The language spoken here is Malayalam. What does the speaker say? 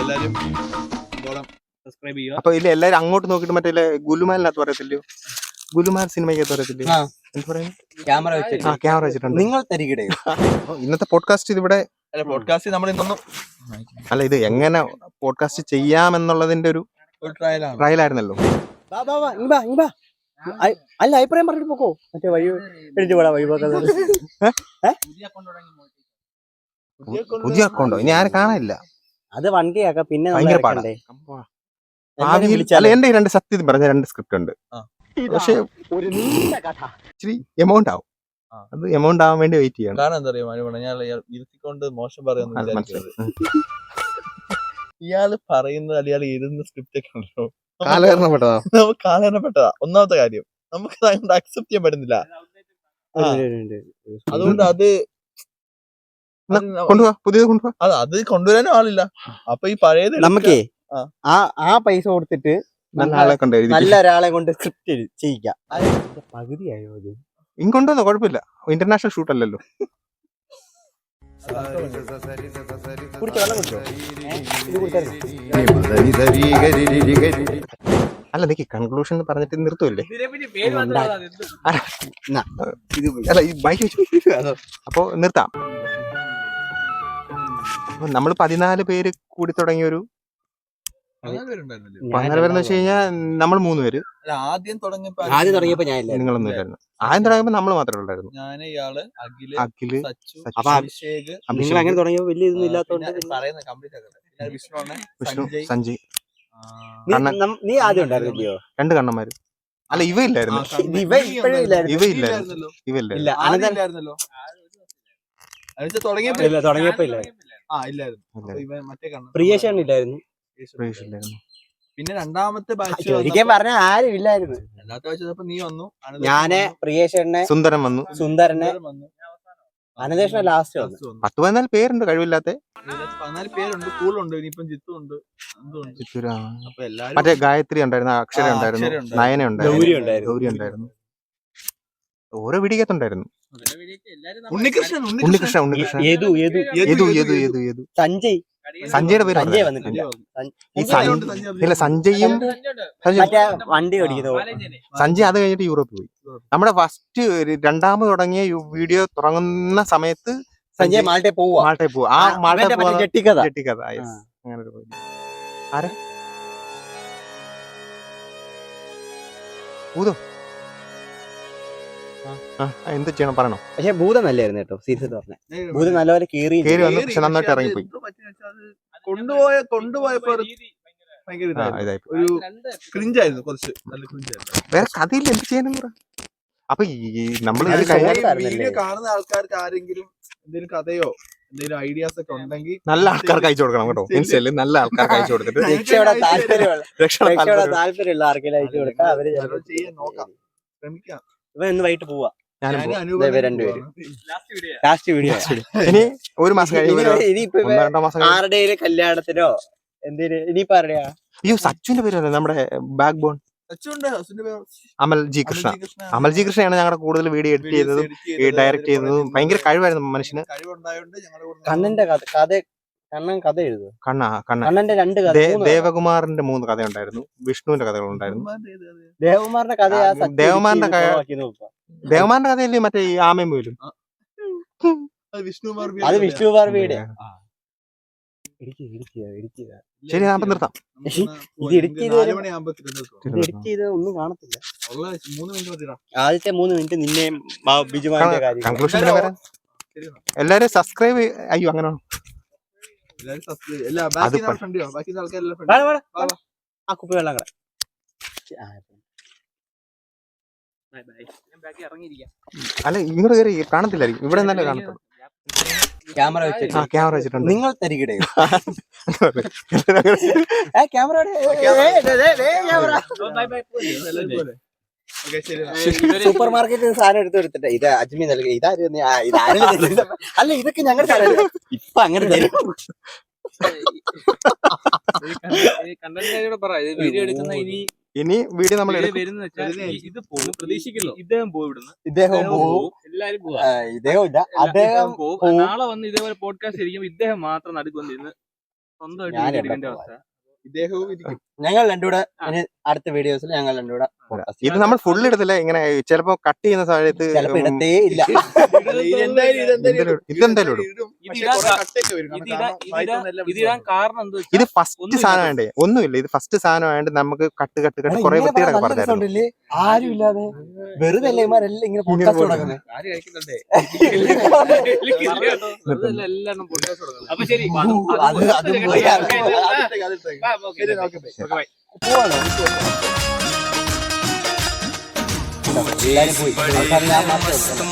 എല്ലാരും സബ്സ്ക്രൈബ് ചെയ്യുക. അപ്പൊ ഇല്ല എല്ലാരും അങ്ങോട്ട് നോക്കിട്ട് മറ്റേ ഗുലുമാലിനകത്ത് പറയത്തില്ലയോ, ഗുലുമാൽ സിനിമയ്ക്കകത്ത് പറയത്തില്ലേ, എന്ത് പറയുന്നത്, ക്യാമറ വെച്ചിട്ടുണ്ട്. നിങ്ങൾ തരികിടയോ? ഇന്നത്തെ പോഡ്കാസ്റ്റ് ഇതിവിടെ പോഡ്കാസ്റ്റ് നമ്മൾ ഇന്നൊന്നും അല്ല, ഇത് എങ്ങനെ പോഡ്കാസ്റ്റ് ചെയ്യാമെന്നുള്ളതിന്റെ ഒരു ട്രയൽ ആയിരുന്നല്ലോ. അല്ല, അഭിപ്രായം പറഞ്ഞിട്ട് പോക്കോ. മറ്റേ വഴി എടുത്തു പോടാ, വഴി പോക്കുന്നത്. പുതിയ അക്കൗണ്ടോ? ഇനി ആരും കാണാനില്ല. അത് വണ്ടിയാക്കാം. പിന്നെ ഭയങ്കര പാടേ. അല്ല, എന്റെ രണ്ട് സത്യത്തിൽ പറഞ്ഞ 2 സ്ക്രിപ്റ്റ് ഉണ്ട്. പക്ഷെ ഇച്ചിരി എമൗണ്ട് ആവും. അത് എമൗണ്ട് ആവാൻ വേണ്ടി വെയിറ്റ് ചെയ്യണം. കാരണം എന്താ അറിയാമോ, ഞാൻ ഇരുത്തിക്കൊണ്ട് മോശം പറയുന്നു. ഇയാള് പറയുന്നത് അയാൾ എഴുതുന്ന സ്ക്രിപ്റ്റ് ഒക്കെ ഉണ്ടല്ലോ, കാലഹരണപ്പെട്ടതാ. നമുക്ക് കാലഹരണപ്പെട്ടതാ. ഒന്നാമത്തെ കാര്യം നമുക്ക് അതുകൊണ്ട് അക്സെപ്റ്റ് ചെയ്യാൻ പറ്റുന്നില്ല. അതുകൊണ്ട് അത് കൊണ്ടുപോവാ, പുതിയത് കൊണ്ടുപോവാ. അത് കൊണ്ടുവരാനും ആളില്ല. അപ്പൊ ഈ പഴയത് നമുക്കേ ആ പൈസ കൊടുത്തിട്ട് നല്ല ഒരാളെ കൊണ്ട് സ്ക്രിപ്റ്റ് ചെയ്യിക്കാം. പകുതിയായോ അത്? ഇങ്ങോട്ടൊന്നും കുഴപ്പമില്ല, ഇന്റർനാഷണൽ ഷൂട്ട് അല്ലല്ലോ. അല്ല, നീ കൺക്ലൂഷൻ പറഞ്ഞിട്ട് നിർത്തുമല്ലേ? അല്ല, ഈ ബൈക്ക് വെച്ചു. അപ്പൊ നിർത്താം. അപ്പൊ നമ്മള് 14 പേര് കൂടി തുടങ്ങിയൊരു 14 പേരെന്ന് വെച്ച് കഴിഞ്ഞാൽ നമ്മൾ 3 പേര്. ആദ്യം തുടങ്ങിയപ്പോ നിങ്ങളൊന്നും ഇല്ലായിരുന്നു. ആദ്യം തുടങ്ങിയപ്പോ നമ്മൾ മാത്രമേ ഉള്ളായിരുന്നു. ഞാൻ, ഇയാള്, അഖില്, അഭിഷേക്. നിങ്ങൾ അങ്ങനെ തുടങ്ങിയപ്പോ വലിയ ഇതൊന്നും ഇല്ലാത്തോണ്ട് വിഷ്ണു, സഞ്ജയ്, നീ ആദ്യം ഉണ്ടായിരുന്നില്ലയോ? 2 കണ്ണന്മാര്. അല്ല, ഇവയില്ലായിരുന്നു. തുടങ്ങിയപ്പോ പ്രിയേഷൻ ഇല്ലായിരുന്നു. പിന്നെ രണ്ടാമത്തെ ബാച്ച് പറഞ്ഞ ആരും ഇല്ലായിരുന്നു. രണ്ടാമത്തെ ബാച്ച് നീ വന്നു, ഞാന്, പ്രിയേഷനെ, സുന്ദരൻ വന്നു, അനന്തേഷനെ ലാസ്റ്റ് വന്നു. 10-14 പേരുണ്ട് കഴിവില്ലാത്ത. 14 പേരുണ്ട്. കൂളുണ്ട്. ഇനിയിപ്പം ജിത്തു ഉണ്ട്. മറ്റേ ഗായത്രി ഉണ്ടായിരുന്നു, അക്ഷര ഉണ്ടായിരുന്നു, നയന ഉണ്ടായിരുന്നു, ഗൗരി ഉണ്ടായിരുന്നു. ഓരോ വീഡിയോത്തുണ്ടായിരുന്നു. ഉണ്ണികൃഷ്ണൻ, സഞ്ജയ്, സഞ്ജയുടെ പേര് ഇല്ല. സഞ്ജയും വണ്ടി ഓടിക്കുന്നു. സഞ്ജയ് അത് കഴിഞ്ഞിട്ട് യൂറോപ്പിൽ പോയി. നമ്മുടെ ഫസ്റ്റ് 2ാമത് തുടങ്ങിയ വീഡിയോ തുടങ്ങുന്ന സമയത്ത് സഞ്ജയ് മാൾട്ടേ പോവാ. ആ മാൾട്ടേ ജെട്ടിക്കഥ. അങ്ങനെ ഒരു ആരെ ഊതോ എന്ത് ചെയ്യണം പറയണോ? പക്ഷെ ഭൂതം നല്ലായിരുന്നു കേട്ടോ. സീരിയസ് പറഞ്ഞ ഭൂതം നല്ലപോലെ കേറി വന്നു. പക്ഷെ നന്നായിട്ട് ഇറങ്ങിപ്പോയി. കൊണ്ടുപോയപ്പോ ഒരു ക്രിഞ്ചായിരുന്നു, കുറച്ച് നല്ല ക്രിഞ്ചായിരുന്നു. വേറെ കഥയില്ല, എന്ത് ചെയ്യാനും പറ. അപ്പൊ നമ്മൾ വീഡിയോ കാണുന്ന ആൾക്കാർക്ക് ആരെങ്കിലും എന്തെങ്കിലും കഥയോ എന്തെങ്കിലും ഐഡിയാസ് ഒക്കെ ഉണ്ടെങ്കിൽ നല്ല ആൾക്കാർക്ക് അയച്ചു കൊടുക്കണം കേട്ടോ. ഇൻസ്റ്റയില് നല്ല ആൾക്കാർക്ക് അയച്ചു കൊടുത്തിട്ട് താല്പര്യമുള്ള ആർക്കെങ്കിലും അയച്ചു കൊടുത്താൽ അവര് ചെയ്യാൻ നോക്കാം, ശ്രമിക്കാം. ഇവ ഇന്ന് വൈകിട്ട് പോവാ. ലാസ്റ്റ് വീഡിയോ ഇനി ഒരു മാസം കഴിയുമ്പോൾ ആരുടെയും കല്യാണത്തിനോ എന്തിന് ഇനിയിപ്പോ ആരുടെയാ? അയ്യോ, സച്ചുവിന്റെ പേര് നമ്മുടെ ബാക്ക് ബോൺ അമൽ ജി കൃഷ്ണ. അമൽ ജി കൃഷ്ണയാണ് ഞങ്ങളുടെ കൂടുതൽ വീഡിയോ എഡിറ്റ് ചെയ്തതും ഡയറക്ട് ചെയ്തതും. ഭയങ്കര കഴിവായിരുന്നു മനുഷ്യന്. കണ്ണൻ കഥ എഴുതും. കണ്ണന്റെ 2 കഥ. ദേവകുമാറിന്റെ 3 കഥ ഉണ്ടായിരുന്നു. വിഷ്ണുവിന്റെ കഥകളുണ്ടായിരുന്നു. ദേവകുമാറിന്റെ കഥ ദേവകുമാറിന്റെ കഥയല്ലേ മറ്റേ ഈ ആമയും പോലും. അത് വിഷ്ണുകുമാർ വീട്. ശരി, അപ്പൊ നിർത്താം. ഇത് എഡിറ്റ് ചെയ്ത് ഒന്നും കാണത്തില്ല. ആദ്യത്തെ 3 മിനിറ്റ് നിന്നെ ബിജുമാന്റെ കാര്യം. കൺക്ലൂഷൻ എല്ലാരും സബ്സ്ക്രൈബ്. അയ്യോ, അങ്ങനെ ആ കുപ്പി വെള്ളം കട. അല്ല, ഇങ്ങോട്ട് കയറി കാണത്തില്ലായിരിക്കും. ഇവിടെ തന്നെ കാണത്തുള്ളൂ. ക്യാമറ വെച്ചിട്ടുണ്ട്. നിങ്ങൾ തരികിടയോ? സൂപ്പർ മാർക്കറ്റിൽ സാധനം എടുത്ത് കൊടുത്തിട്ട് ഇത് അജ്മി നൽകി. ഇതാരും അല്ല, ഇതൊക്കെ ഞങ്ങൾ ഇപ്പൊ അങ്ങനെ വീഡിയോ എടുക്കുന്ന ഇനി ഇനി വീഡിയോ നമ്മൾ ഇത് വരുന്ന വെച്ചാൽ ഇത് പോകും പ്രതീക്ഷിക്കുന്നു. ഇദ്ദേഹം പോയി ഇവിടുന്ന്, ഇദ്ദേഹം പോവും, എല്ലാരും പോവാ, ഇദ്ദേഹം ഇല്ല, അദ്ദേഹം പോവും. നാളെ വന്ന് ഇതേപോലെ പോഡ്കാസ്റ്റ് ഇരിക്കുമ്പോൾ ഇദ്ദേഹം മാത്രം നടുക്ക് വന്നിരുന്ന് സ്വന്തമായിട്ട് ഇരിക്കേണ്ട അവസ്ഥ. ഇദ്ദേഹവും ഇരിക്കും. ഞങ്ങൾ രണ്ടുകൂടെ ഇനി അടുത്ത വീഡിയോസിൽ ഞങ്ങൾ രണ്ടുകൂടെ ഇത് നമ്മൾ ഫുൾ ഇടത്തില്ല, ഇങ്ങനെ ചിലപ്പോ കട്ട് ചെയ്യുന്ന സമയത്ത് ചിലപ്പോ ഇടത്തേ ഇല്ല. ഇതെന്തായാലും ഇടും. ഇതിടാൻ കാരണം എന്താ ഇത് ഫസ്റ്റ് സാധനം വേണ്ടേ, ഒന്നുമില്ല, ഇത് ഫസ്റ്റ് സാധനം ആയതുകൊണ്ട് നമുക്ക് കട്ട് കുറെ വൃത്തികളൊക്കെ പറഞ്ഞായിരുന്നു. ആരും ഇല്ലാതെ വെറുതെ അല്ലേ ഇമാരെല്ലാം ഇങ്ങനെ podcast തുടങ്ങുന്നത്. എല്ലാരും പോഡ്കാസ്റ്റ് തുടങ്ങുന്നത്. അപ്പൊ ശരി, അതും പോയി. പോവാണോ? എല്ലാരും പോയി. അവസാനം ഞാൻ മാത്രമേ ഉള്ളൂ.